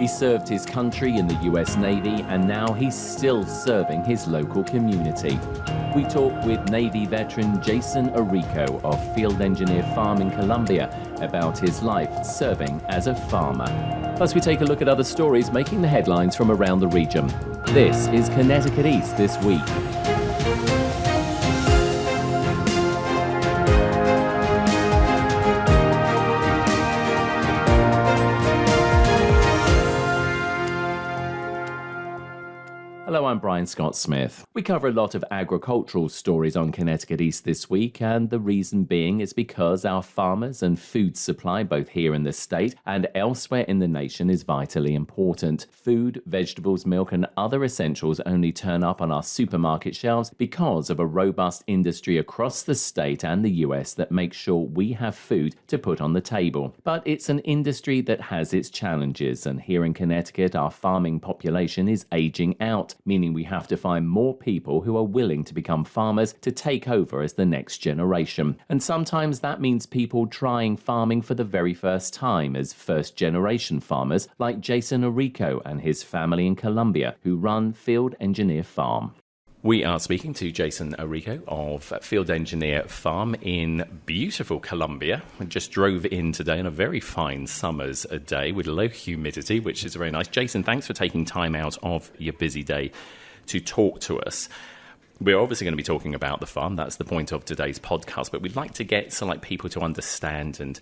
He served his country in the US Navy, and now he's still serving his local community. We talk with Navy veteran Jason Arico of Field Engineer Farm in Colombia about his life serving as a farmer. Plus, we take a look at other stories making the headlines from around the region. This is Connecticut East This Week. Hello, I'm Brian Scott Smith. We cover a lot of agricultural stories on Connecticut East This Week, and the reason being is because our farmers and food supply, both here in the state and elsewhere in the nation, is vitally important. Food, vegetables, milk, and other essentials only turn up on our supermarket shelves because of a robust industry across the state and the US that makes sure we have food to put on the table. But it's an industry that has its challenges, and here in Connecticut, our farming population is aging out, meaning we have to find more people who are willing to become farmers to take over as the next generation. And sometimes that means people trying farming for the very first time as first-generation farmers like Jason Arico and his family in Colombia who run Field Engineer Farm. We are speaking to Jason Arico of Field Engineer Farm in beautiful Colombia. We just drove in today on a very fine summer's day with low humidity, which is very nice. Jason, thanks for taking time out of your busy day to talk to us. We're obviously going to be talking about the farm. That's the point of today's podcast. But we'd like to get people to understand and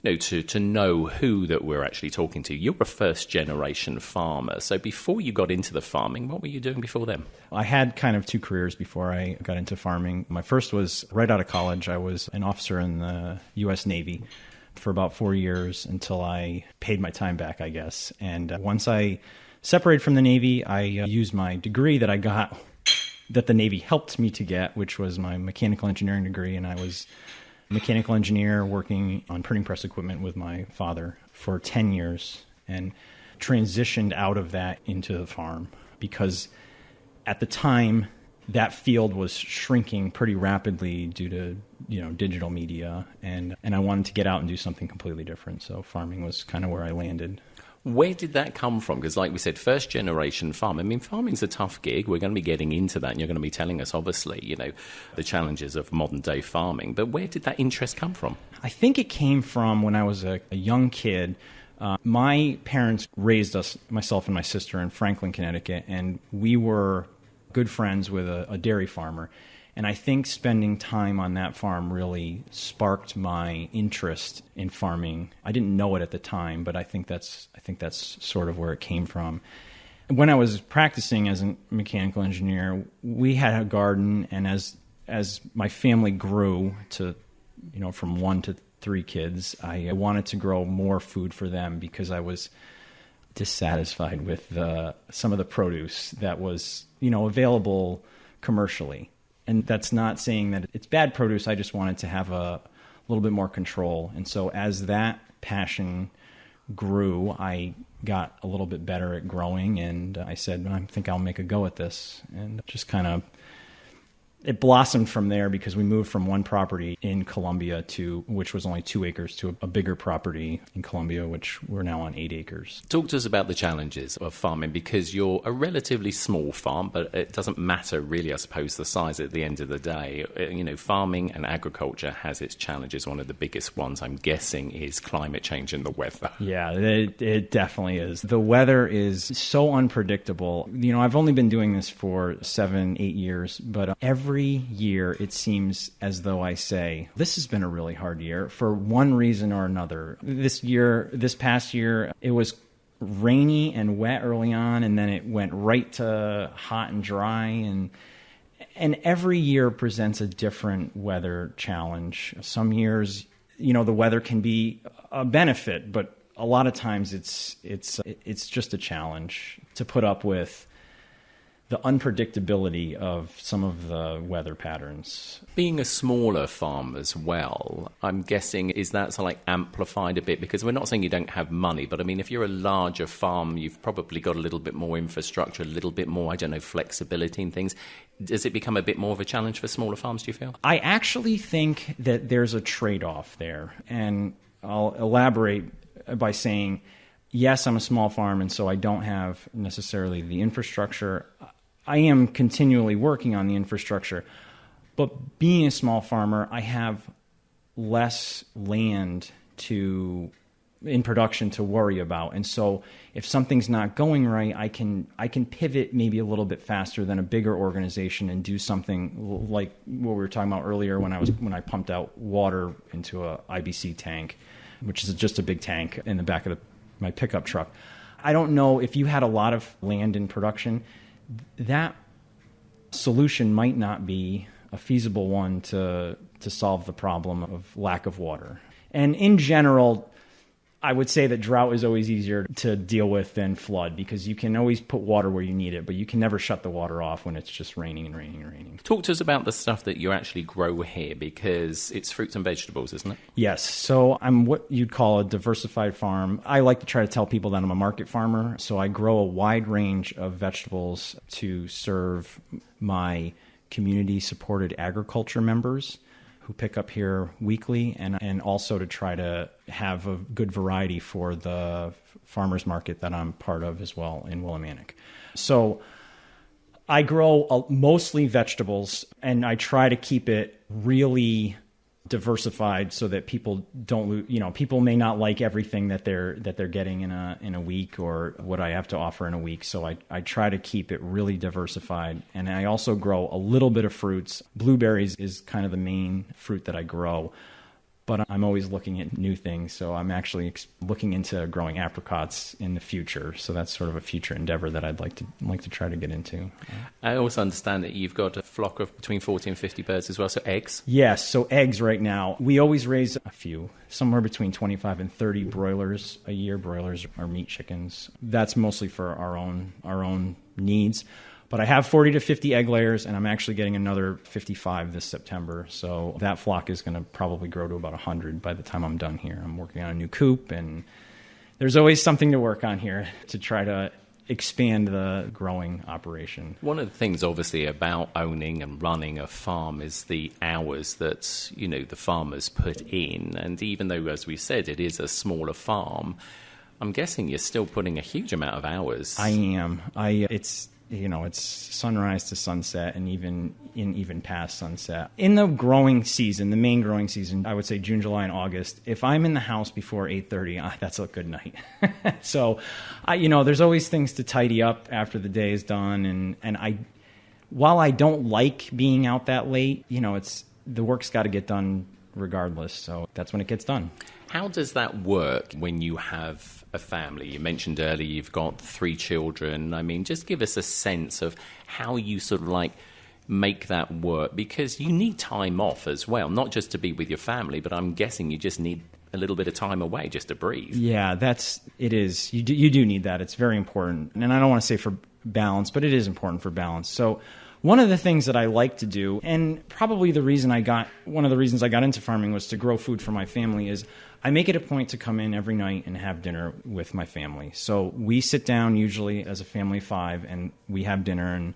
to know who that we're actually talking to. You're a first-generation farmer. So before you got into the farming, what were you doing before then? I had kind of two careers before I got into farming. My first was right out of college. I was an officer in the US Navy for about 4 years until I paid my time back, I guess. And once I separated from the Navy, I used my degree that I got, that the Navy helped me to get, which was my mechanical engineering degree. And I was mechanical engineer working on printing press equipment with my father for 10 years and transitioned out of that into the farm because at the time that field was shrinking pretty rapidly due to digital media and I wanted to get out and do something completely different. So farming was kind of where I landed. Where did that come from? Because like we said, first generation farm. I mean, farming's a tough gig. We're going to be getting into that and you're going to be telling us, obviously, the challenges of modern day farming. But where did that interest come from? I think it came from when I was a young kid. My parents raised us, myself and my sister, in Franklin, Connecticut, and we were good friends with a dairy farmer. And I think spending time on that farm really sparked my interest in farming. I didn't know it at the time, but I think that's sort of where it came from. When I was practicing as a mechanical engineer, we had a garden, and as my family grew to, from 1 to 3 kids, I wanted to grow more food for them because I was dissatisfied with some of the produce that was, available commercially. And that's not saying that it's bad produce. I just wanted to have a little bit more control. And so as that passion grew, I got a little bit better at growing. And I said, I think I'll make a go at this. And just kind of, it blossomed from there because we moved from one property in Columbia which was only 2 acres, to a bigger property in Columbia, which we're now on 8 acres. Talk to us about the challenges of farming, because you're a relatively small farm, but it doesn't matter really, I suppose, the size at the end of the day. Farming and agriculture has its challenges. One of the biggest ones, I'm guessing, is climate change and the weather. Yeah, it definitely is. The weather is so unpredictable. I've only been doing this for 7-8 years, but every year it seems as though I say, this has been a really hard year for one reason or another. This past year, it was rainy and wet early on, and then it went right to hot and dry, and every year presents a different weather challenge. Some years, the weather can be a benefit, but a lot of times it's just a challenge to put up with the unpredictability of some of the weather patterns. Being a smaller farm as well, I'm guessing, is that amplified a bit? Because we're not saying you don't have money, but I mean, if you're a larger farm, you've probably got a little bit more infrastructure, a little bit more, flexibility and things. Does it become a bit more of a challenge for smaller farms, do you feel? I actually think that there's a trade-off there, and I'll elaborate by saying yes, I'm a small farm, and so I don't have necessarily the infrastructure. I am continually working on the infrastructure, but being a small farmer, I have less land in production to worry about. And so if something's not going right, I can pivot maybe a little bit faster than a bigger organization and do something like what we were talking about earlier when I pumped out water into a IBC tank, which is just a big tank in the back of my pickup truck. I don't know if you had a lot of land in production, that solution might not be a feasible one to solve the problem of lack of water. And in general, I would say that drought is always easier to deal with than flood, because you can always put water where you need it, but you can never shut the water off when it's just raining and raining and raining. Talk to us about the stuff that you actually grow here, because it's fruits and vegetables, isn't it? Yes. So I'm what you'd call a diversified farm. I like to try to tell people that I'm a market farmer. So I grow a wide range of vegetables to serve my community-supported agriculture members who pick up here weekly, and also to try to have a good variety for the farmers market that I'm part of as well in Willimantic. So I grow mostly vegetables, and I try to keep it really diversified so that people don't, people may not like everything that they're getting in a week, or what I have to offer in a week. So I try to keep it really diversified. And I also grow a little bit of fruits. Blueberries is kind of the main fruit that I grow, but I'm always looking at new things. So I'm actually looking into growing apricots in the future. So that's sort of a future endeavor that I'd like to try to get into. I also understand that you've got a flock of between 40 and 50 birds as well, so eggs? Yes, so eggs right now. We always raise a few, somewhere between 25 and 30 broilers a year. Broilers are meat chickens. That's mostly for our own needs. But I have 40 to 50 egg layers, and I'm actually getting another 55 this September. So that flock is going to probably grow to about 100 by the time I'm done here. I'm working on a new coop, and there's always something to work on here to try to expand the growing operation. One of the things, obviously, about owning and running a farm is the hours that, the farmers put in. And even though, as we said, it is a smaller farm, I'm guessing you're still putting a huge amount of hours. I am. It's sunrise to sunset, and even past sunset. In the growing season, the main growing season, I would say June, July, and August, if I'm in the house before 8:30, that's a good night. So, there's always things to tidy up after the day is done. And while I don't like being out that late, the work's got to get done regardless. So that's when it gets done. How does that work when you have a family? You mentioned earlier you've got 3 children. I mean, just give us a sense of how you sort of make that work, because you need time off as well, not just to be with your family, but I'm guessing you just need a little bit of time away just to breathe. Yeah, it is. You do need that. It's very important. And I don't want to say for balance, but it is important for balance. So one of the things that I like to do, and probably one of the reasons I got into farming was to grow food for my family, is I make it a point to come in every night and have dinner with my family. So we sit down usually as a family of 5, and we have dinner and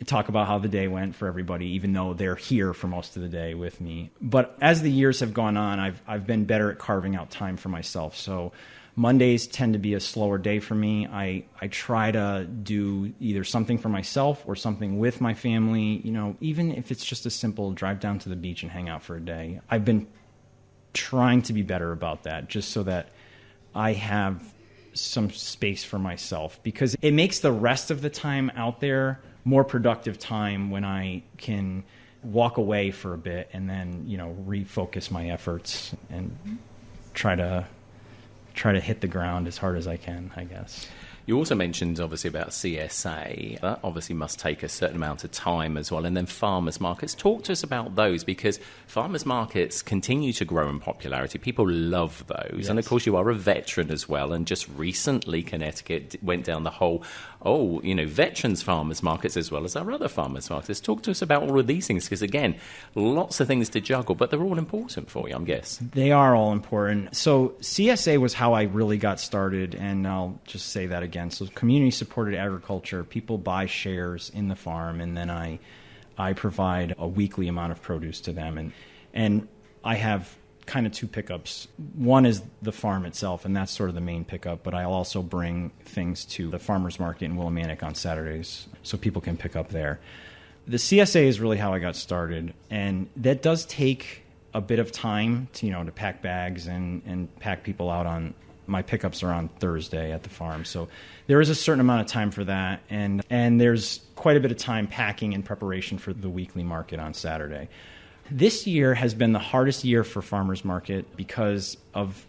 talk about how the day went for everybody, even though they're here for most of the day with me. But as the years have gone on, I've been better at carving out time for myself. So Mondays tend to be a slower day for me. I try to do either something for myself or something with my family, even if it's just a simple drive down to the beach and hang out for a day. I've been trying to be better about that, just so that I have some space for myself, because it makes the rest of the time out there more productive time when I can walk away for a bit and then, refocus my efforts and try to hit the ground as hard as I can, I guess. You also mentioned, obviously, about CSA. That obviously must take a certain amount of time as well. And then farmers markets. Talk to us about those, because farmers markets continue to grow in popularity. People love those. Yes. And, of course, you are a veteran as well. And just recently, Connecticut went down the whole, veterans farmers markets as well as our other farmers markets. Talk to us about all of these things, because, again, lots of things to juggle, but they're all important for you, I'm guessing. They are all important. So CSA was how I really got started, and I'll just say that again. So community-supported agriculture, people buy shares in the farm, and then I provide a weekly amount of produce to them. And I have kind of two pickups. One is the farm itself, and that's sort of the main pickup, but I'll also bring things to the farmers market in Willimantic on Saturdays so people can pick up there. The CSA is really how I got started, and that does take a bit of time to pack bags and pack people out. On my pickups are on Thursday at the farm, so there is a certain amount of time for that, and there's quite a bit of time packing in preparation for the weekly market on Saturday. This year has been the hardest year for farmers market because of,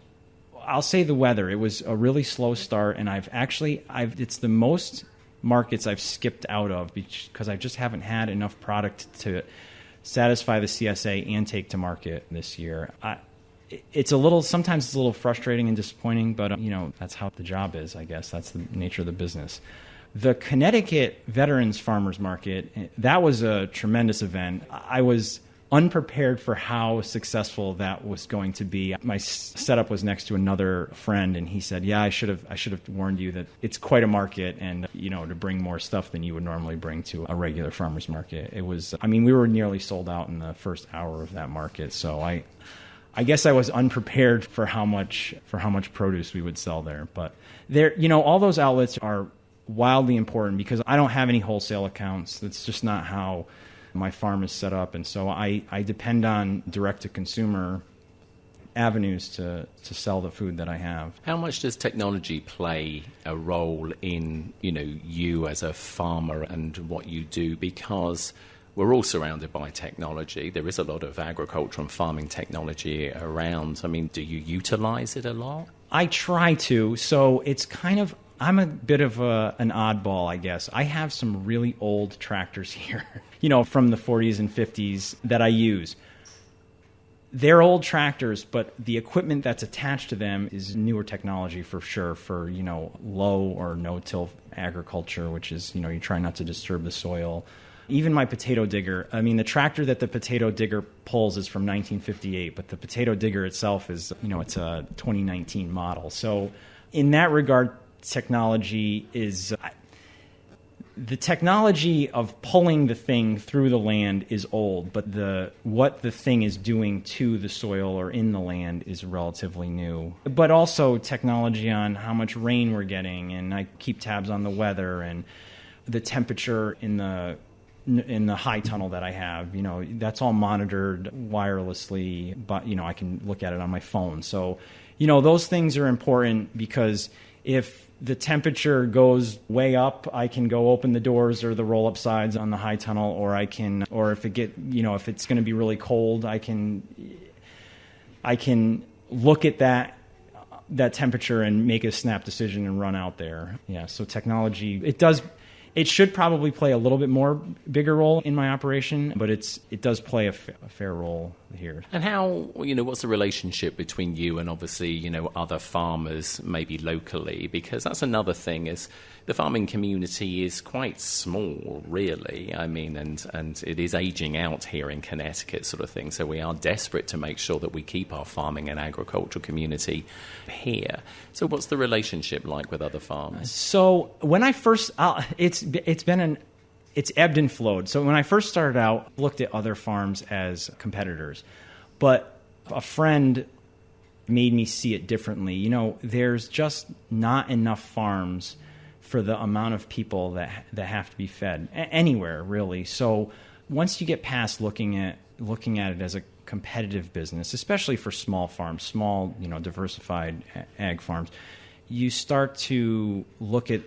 I'll say, the weather. It was a really slow start, and it's the most markets I've skipped out of because I just haven't had enough product to satisfy the CSA and take to market this year. Sometimes it's a little frustrating and disappointing, but that's how the job is, I guess. That's the nature of the business. The Connecticut Veterans Farmers Market, that was a tremendous event. I was unprepared for how successful that was going to be. My setup was next to another friend, and he said, "Yeah, I should have warned you that it's quite a market, and to bring more stuff than you would normally bring to a regular farmers market." It was, we were nearly sold out in the first hour of that market. So I guess I was unprepared for how much produce we would sell there. But there, all those outlets are wildly important because I don't have any wholesale accounts. That's just not how my farm is set up, and so I depend on direct-to-consumer avenues to sell the food that I have. How much does technology play a role in, you as a farmer and what you do? Because we're all surrounded by technology. There is a lot of agriculture and farming technology around. Do you utilize it a lot? I try to. So it's kind of, I'm a bit of an oddball, I guess. I have some really old tractors here, from the 40s and 50s that I use. They're old tractors, but the equipment that's attached to them is newer technology for sure for, low or no-till agriculture, which is, you try not to disturb the soil. Even my potato digger, the tractor that the potato digger pulls is from 1958, but the potato digger itself is, it's a 2019 model. So in that regard, technology is the technology of pulling the thing through the land is old, but what the thing is doing to the soil or in the land is relatively new. But also technology on how much rain we're getting, and I keep tabs on the weather and the temperature in the high tunnel that I have. That's all monitored wirelessly, but I can look at it on my phone. So those things are important because if the temperature goes way up, I can go open the doors or the roll-up sides on the high tunnel, or if if it's going to be really cold, I can look at that temperature and make a snap decision and run out there. Yeah, so technology, it should probably play a little bit more bigger role in my operation, but it does play a fair role here. And how, what's the relationship between you and obviously, other farmers, maybe locally? Because that's another thing, is the farming community is quite small, really. And it is aging out here in Connecticut, sort of thing. So we are desperate to make sure that we keep our farming and agricultural community here. So what's the relationship like with other farmers? So when I first, it's ebbed and flowed. So when I first started out, I looked at other farms as competitors, but a friend made me see it differently. There's just not enough farms for the amount of people that have to be fed anywhere, really. So once you get past looking at it as a competitive business, especially for small farms, small, diversified ag farms, you start to look at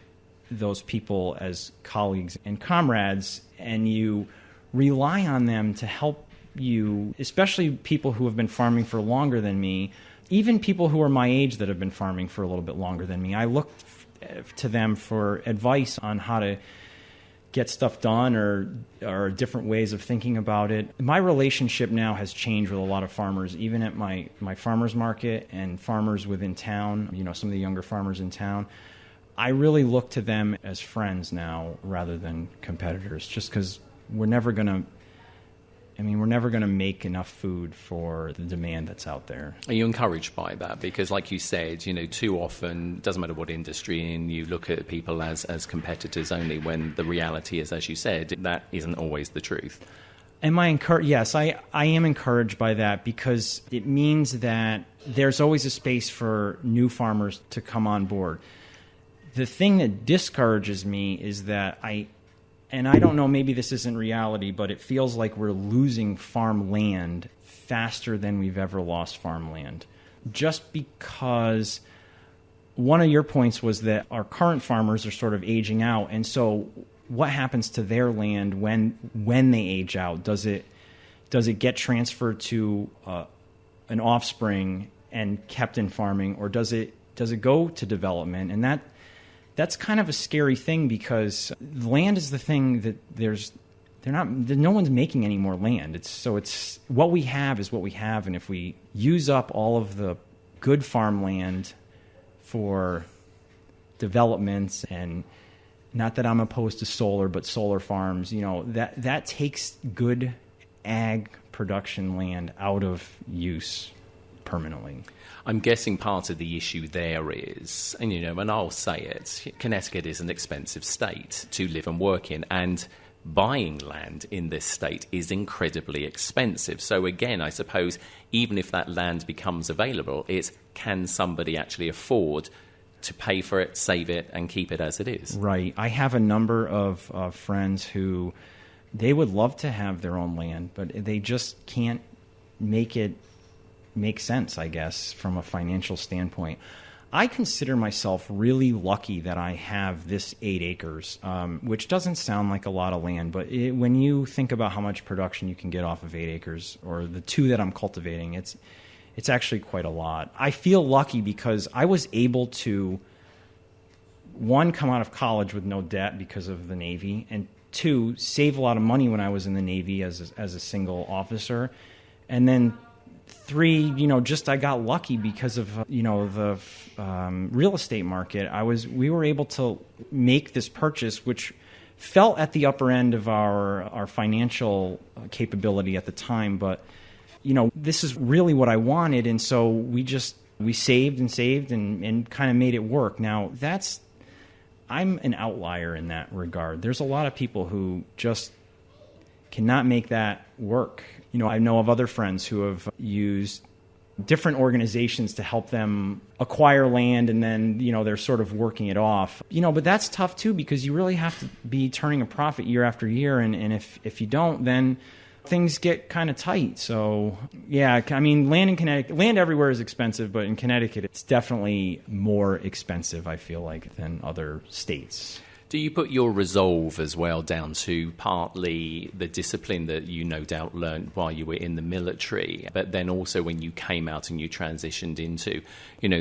those people as colleagues and comrades, and you rely on them to help you, especially people who have been farming for longer than me, even people who are my age that have been farming for a little bit longer than me. I look to them for advice on how to get stuff done or different ways of thinking about it. My relationship now has changed with a lot of farmers, even at my farmers market and farmers within town, some of the younger farmers in town. I really look to them as friends now rather than competitors, just because we're never going to make enough food for the demand that's out there. Are you encouraged by that? Because like you said, too often, doesn't matter what industry, and you look at people as competitors only, when the reality is, as you said, that isn't always the truth. Am I encouraged? Yes, I am encouraged by that because it means that there's always a space for new farmers to come on board. The thing that discourages me is that and I don't know, maybe this isn't reality, but it feels like we're losing farmland faster than we've ever lost farmland. Just because one of your points was that our current farmers are sort of aging out, and so what happens to their land when they age out? Does it get transferred to an offspring and kept in farming, or does it go to development? And that's kind of a scary thing because land is the thing that no one's making any more land. It's what we have is what we have, and if we use up all of the good farmland for developments, and not that I'm opposed to solar, but solar farms, that takes good ag production land out of use permanently. I'm guessing part of the issue there is, and I'll say it, Connecticut is an expensive state to live and work in, and buying land in this state is incredibly expensive. So again, I suppose, even if that land becomes available, it's can somebody actually afford to pay for it, save it, and keep it as it is? Right. I have a number of friends who they would love to have their own land, but they just can't make it make sense, I guess, from a financial standpoint. I consider myself really lucky that I have this 8 acres, which doesn't sound like a lot of land, but when you think about how much production you can get off of 8 acres, or the 2 that I'm cultivating, it's actually quite a lot. I feel lucky because I was able to, 1, come out of college with no debt because of the Navy, and 2, save a lot of money when I was in the Navy as a single officer, and then 3, just I got lucky because of the real estate market. We were able to make this purchase, which felt at the upper end of our financial capability at the time, but this is really what I wanted, and so we saved and kind of made it work. Now I'm an outlier in that regard. There's a lot of people who just cannot make that work. I know of other friends who have used different organizations to help them acquire land, and then, they're sort of working it off. But that's tough too, because you really have to be turning a profit year after year, and if you don't, then things get kind of tight. So, yeah, I mean, land in Connecticut, land everywhere is expensive, but in Connecticut, it's definitely more expensive, I feel like, than other states. Do you put your resolve as well down to partly the discipline that you no doubt learned while you were in the military, but then also when you came out and you transitioned into,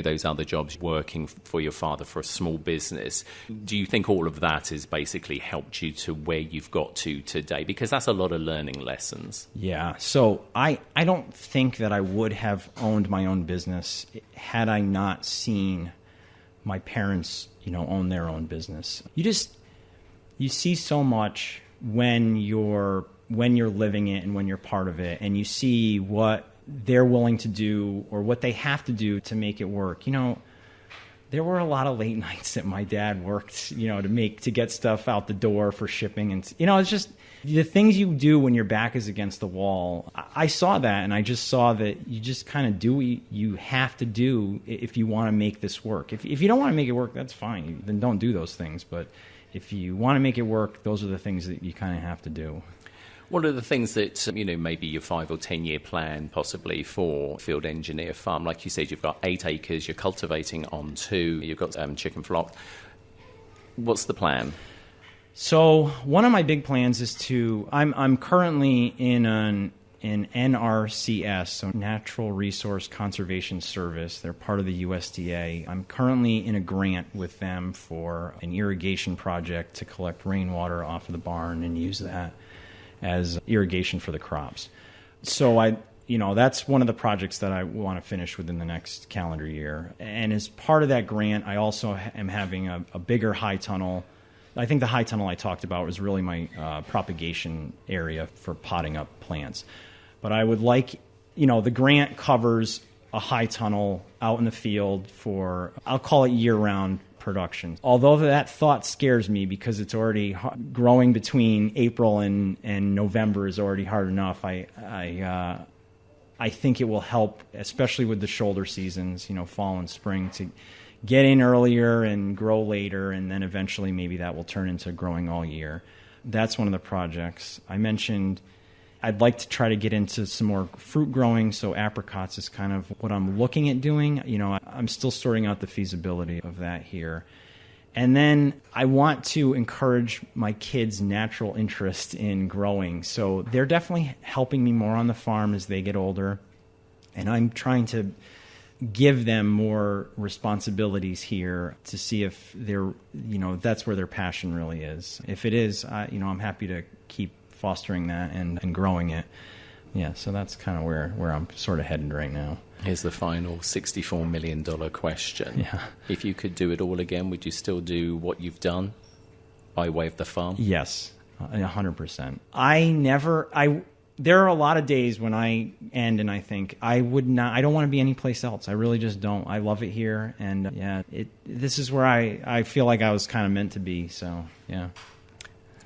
those other jobs, working for your father for a small business? Do you think all of that has basically helped you to where you've got to today? Because that's a lot of learning lessons. Yeah. So I don't think that I would have owned my own business had I not seen my parents own their own business. You see so much when you're living it and when you're part of it, and you see what they're willing to do or what they have to do to make it work. There were a lot of late nights that my dad worked, to get stuff out the door for shipping, and it's just the things you do when your back is against the wall. I saw that, and I just saw that you just kind of do what you have to do if you want to make this work. If you don't want to make it work, that's fine. Then don't do those things. But if you want to make it work, those are the things that you kind of have to do. What are the things that, maybe your 5 or 10 year plan possibly for field engineer farm? Like you said, you've got 8 acres, you're cultivating on 2, you've got chicken flock. What's the plan? So one of my big plans is I'm currently in an NRCS, so Natural Resource Conservation Service. They're part of the USDA. I'm currently in a grant with them for an irrigation project to collect rainwater off of the barn and use that as irrigation for the crops. So that's one of the projects that I want to finish within the next calendar year. And as part of that grant, I also am having a bigger high tunnel. I think the high tunnel I talked about was really my propagation area for potting up plants. But I would like, the grant covers a high tunnel out in the field for, I'll call it year-round production. Although that thought scares me because it's already growing between April and November is already hard enough. I think it will help, especially with the shoulder seasons, fall and spring, to get in earlier and grow later, and then eventually maybe that will turn into growing all year. That's one of the projects. I mentioned I'd like to try to get into some more fruit growing, so apricots is kind of what I'm looking at doing. I'm still sorting out the feasibility of that here. And then I want to encourage my kids' natural interest in growing. So they're definitely helping me more on the farm as they get older. And I'm trying to give them more responsibilities here to see if they're, that's where their passion really is. If it is, I'm happy to keep fostering that and growing it. Yeah, so that's kind of where I'm sort of headed right now. Here's the final $64 million question. Yeah. If you could do it all again, would you still do what you've done by way of the farm? Yes, 100%. There are a lot of days when I end and I think I don't want to be anyplace else. I really just don't. I love it here, and this is where I feel like I was kind of meant to be. So yeah.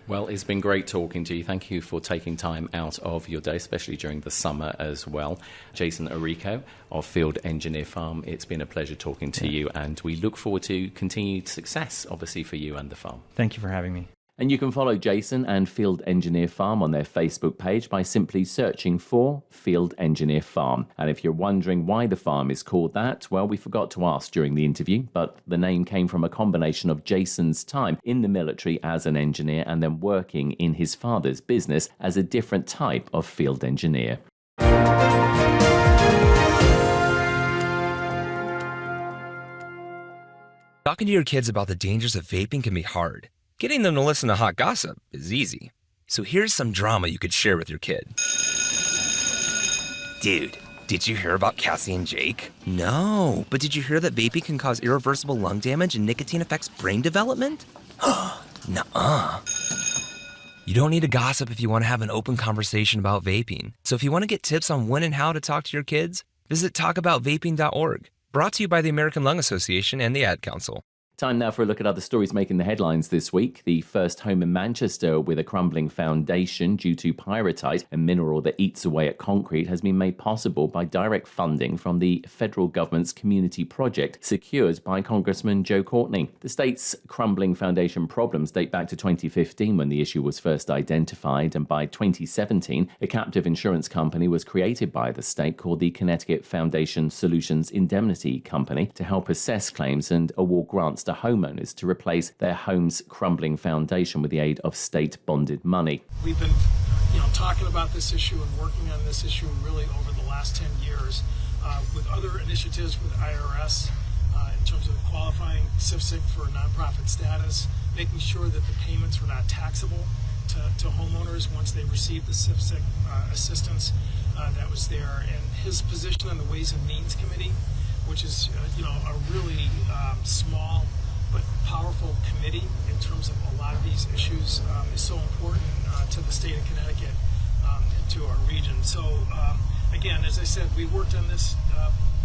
Well, it's been great talking to you. Thank you for taking time out of your day, especially during the summer as well. Jason Arico of Field Engineer Farm, it's been a pleasure talking to you, and we look forward to continued success, obviously, for you and the farm. Thank you for having me. And you can follow Jason and Field Engineer Farm on their Facebook page by simply searching for Field Engineer Farm. And if you're wondering why the farm is called that, well, we forgot to ask during the interview, but the name came from a combination of Jason's time in the military as an engineer and then working in his father's business as a different type of field engineer. Talking to your kids about the dangers of vaping can be hard. Getting them to listen to hot gossip is easy. So here's some drama you could share with your kid. Dude, did you hear about Cassie and Jake? No, but did you hear that vaping can cause irreversible lung damage and nicotine affects brain development? Nuh-uh. You don't need to gossip if you want to have an open conversation about vaping. So if you want to get tips on when and how to talk to your kids, visit talkaboutvaping.org. Brought to you by the American Lung Association and the Ad Council. Time now for a look at other stories making the headlines this week. The first home in Manchester with a crumbling foundation due to pyrrhotite, a mineral that eats away at concrete, has been made possible by direct funding from the federal government's community project secured by Congressman Joe Courtney. The state's crumbling foundation problems date back to 2015 when the issue was first identified, and by 2017, a captive insurance company was created by the state called the Connecticut Foundation Solutions Indemnity Company to help assess claims and award grants to homeowners to replace their home's crumbling foundation with the aid of state-bonded money. We've been talking about this issue and working on this issue really over the last 10 years with other initiatives with IRS in terms of qualifying CFSIC for nonprofit status, making sure that the payments were not taxable to homeowners once they received the CFSIC assistance that was there. And his position on the Ways and Means Committee, which is a really small but powerful committee in terms of a lot of these issues, is so important to the state of Connecticut and to our region. So again, as I said, we worked on this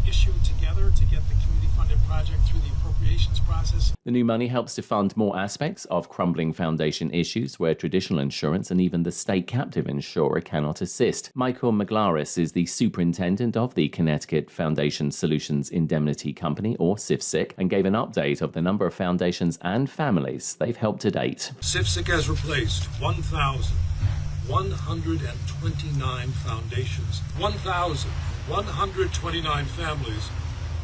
issue together to get the community-funded project through the appropriations process. The new money helps to fund more aspects of crumbling foundation issues where traditional insurance and even the state captive insurer cannot assist. Michael Maglaris is the superintendent of the Connecticut Foundation Solutions Indemnity Company, or CFSIC, and gave an update of the number of foundations and families they've helped to date. CFSIC has replaced 1,129 foundations, 1,129 families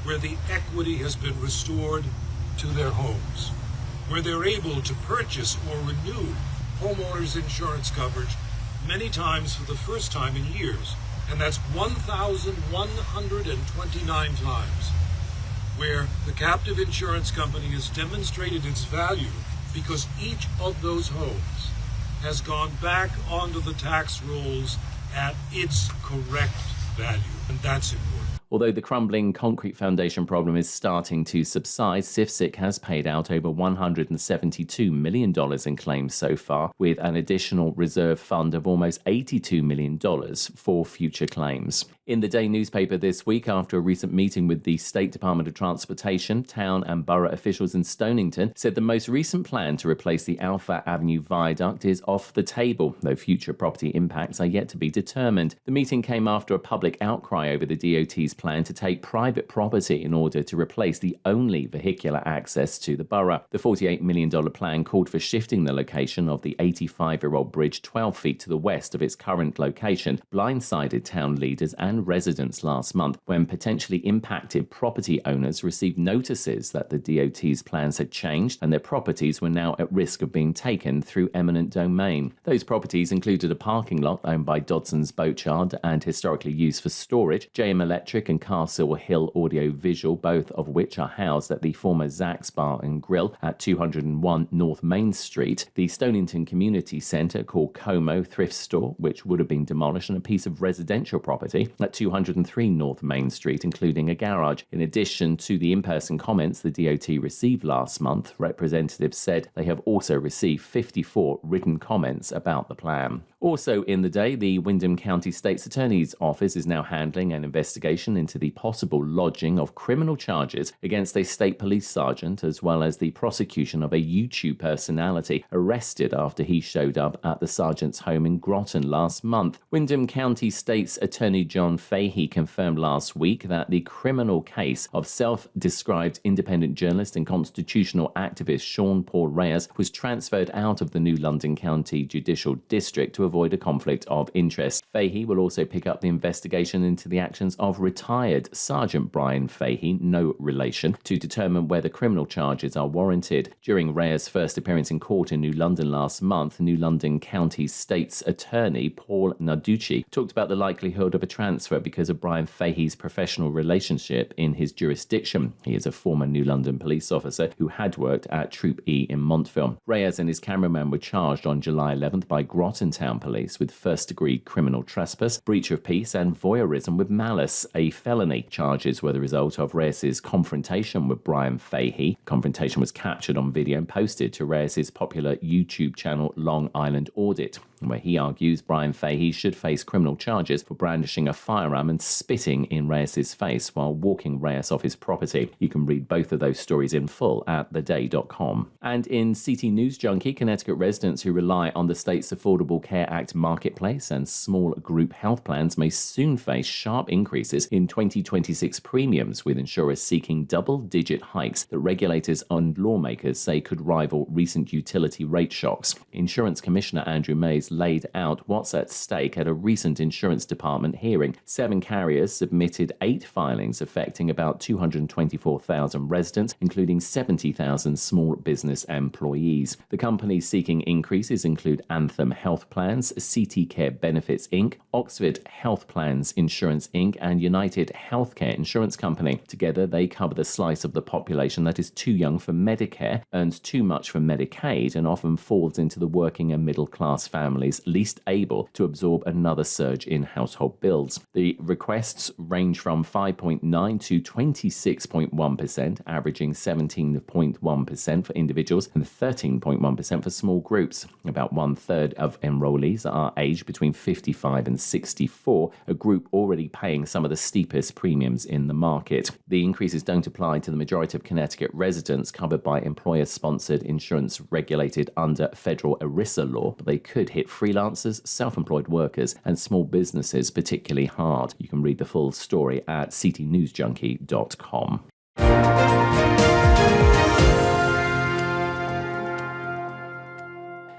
where the equity has been restored to their homes, where they're able to purchase or renew homeowners insurance coverage many times for the first time in years. And that's 1,129 times where the captive insurance company has demonstrated its value because each of those homes has gone back onto the tax rolls at its correct value, and that's important. Although the crumbling concrete foundation problem is starting to subside, CFSIC has paid out over $172 million in claims so far, with an additional reserve fund of almost $82 million for future claims. In the Day newspaper this week, after a recent meeting with the State Department of Transportation, town and borough officials in Stonington said the most recent plan to replace the Alpha Avenue viaduct is off the table, though future property impacts are yet to be determined. The meeting came after a public outcry over the DOT's plan to take private property in order to replace the only vehicular access to the borough. The $48 million plan called for shifting the location of the 85-year-old bridge 12 feet to the west of its current location, blindsided town leaders and residents last month when potentially impacted property owners received notices that the DOT's plans had changed and their properties were now at risk of being taken through eminent domain. Those properties included a parking lot owned by Dodson's Boatyard and historically used for storage, JM Electric and Castle Hill Audio Visual, both of which are housed at the former Zach's Bar and Grill at 201 North Main Street, the Stonington Community Centre called Como Thrift Store, which would have been demolished, and a piece of residential property at 203 North Main Street, including a garage. In addition to the in-person comments the DOT received last month, representatives said they have also received 54 written comments about the plan. Also in the day, the Windham County State's Attorney's Office is now handling an investigation into the possible lodging of criminal charges against a state police sergeant, as well as the prosecution of a YouTube personality arrested after he showed up at the sergeant's home in Groton last month. Windham County State's Attorney John Fahey confirmed last week that the criminal case of self-described independent journalist and constitutional activist Sean Paul Reyes was transferred out of the new London County Judicial District to avoid a conflict of interest. Fahey will also pick up the investigation into the actions of retired Sergeant Brian Fahey, no relation, to determine whether criminal charges are warranted. During Reyes' first appearance in court in New London last month, New London County State's Attorney Paul Narducci talked about the likelihood of a transfer because of Brian Fahey's professional relationship in his jurisdiction. He is a former New London police officer who had worked at Troop E in Montville. Reyes and his cameraman were charged on July 11th by Groton Town Police with first-degree criminal trespass, breach of peace and voyeurism with malice, a felony. Charges were the result of Reyes' confrontation with Brian Fahey. Confrontation was captured on video and posted to Reyes' popular YouTube channel Long Island Audit, where he argues Brian Fahey should face criminal charges for brandishing a firearm and spitting in Reyes' face while walking Reyes off his property. You can read both of those stories in full at theday.com. And in CT News Junkie, Connecticut residents who rely on the state's Affordable Care Act marketplace and small group health plans may soon face sharp increases in 2026 premiums, with insurers seeking double-digit hikes that regulators and lawmakers say could rival recent utility rate shocks. Insurance Commissioner Andrew Mays laid out what's at stake at a recent insurance department hearing. 7 carriers submitted 8 filings affecting about 224,000 residents, including 70,000 small business employees. The companies seeking increases include Anthem Health Plans, CT Care Benefits Inc., Oxford Health Plans Insurance Inc., and United Healthcare Insurance Company. Together, they cover the slice of the population that is too young for Medicare, earns too much for Medicaid, and often falls into the working and middle-class families least able to absorb another surge in household bills. The requests range from 5.9% to 26.1%, averaging 17.1% for individuals and 13.1% for small groups. About one-third of enrollees are aged between 55 and 64, a group already paying some of the steepest premiums in the market. The increases don't apply to the majority of Connecticut residents covered by employer-sponsored insurance regulated under federal ERISA law, but they could hit freelancers, self-employed workers, and small businesses particularly hard. You can read the full story at ctnewsjunkie.com.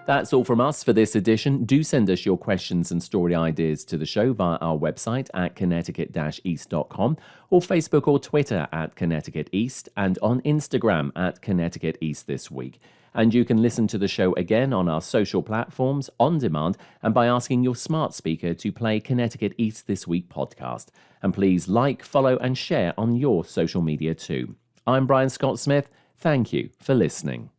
That's all from us for this edition. Do send us your questions and story ideas to the show via our website at connecticut-east.com or Facebook or Twitter at Connecticut East and on Instagram at Connecticut East This Week. And you can listen to the show again on our social platforms, on demand, and by asking your smart speaker to play Connecticut East This Week podcast. And please like, follow, and share on your social media too. I'm Brian Scott Smith. Thank you for listening.